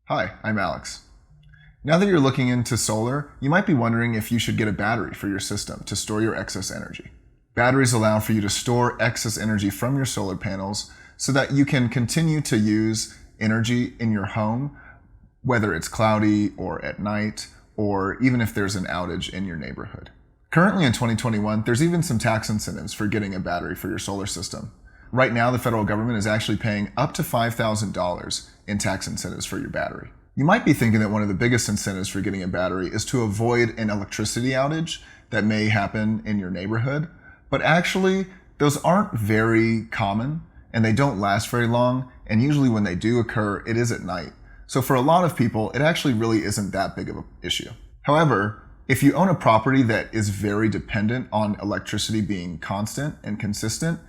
Hi, I'm Alex. Now that you're looking into solar, you might be wondering if you should get a battery for your system to store your excess energy. Batteries allow for you to store excess energy from your solar panels so that you can continue to use energy in your home, whether it's cloudy or at night, or even if there's an outage in your neighborhood. Currently in 2021, there's even some tax incentives for getting a battery for your solar system. Right now, the federal government is actually paying up to $5,000 in tax incentives for your battery. You might be thinking that one of the biggest incentives for getting a battery is to avoid an electricity outage that may happen in your neighborhood, but actually those aren't very common and they don't last very long, and usually when they do occur, it is at night. So for a lot of people, it actually really isn't that big of an issue. However, if you own a property that is very dependent on electricity being constant and consistent,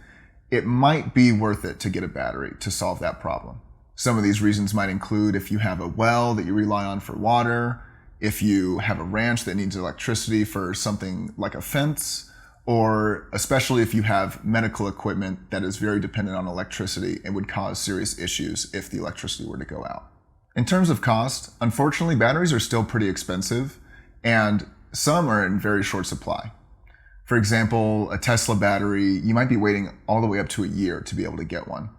it might be worth it to get a battery to solve that problem. Some of these reasons might include if you have a well that you rely on for water, if you have a ranch that needs electricity for something like a fence, or especially if you have medical equipment that is very dependent on electricity and would cause serious issues if the electricity were to go out. In terms of cost, unfortunately, batteries are still pretty expensive, and some are in very short supply. For example, a Tesla battery, you might be waiting all the way up to a year to be able to get one.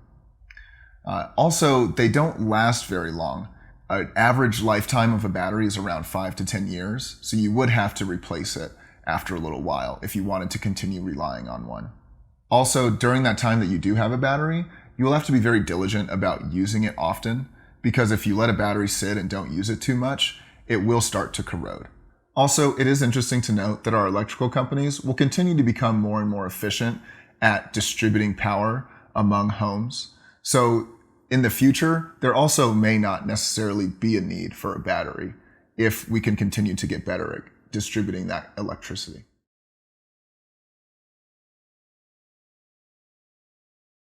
Also, they don't last very long. An average lifetime of a battery is around 5 to 10 years, so you would have to replace it after a little while if you wanted to continue relying on one. Also, during that time that you do have a battery, you will have to be very diligent about using it often, because if you let a battery sit and don't use it too much, it will start to corrode. Also, it is interesting to note that our electrical companies will continue to become more and more efficient at distributing power among homes. So in the future, there also may not necessarily be a need for a battery if we can continue to get better at distributing that electricity.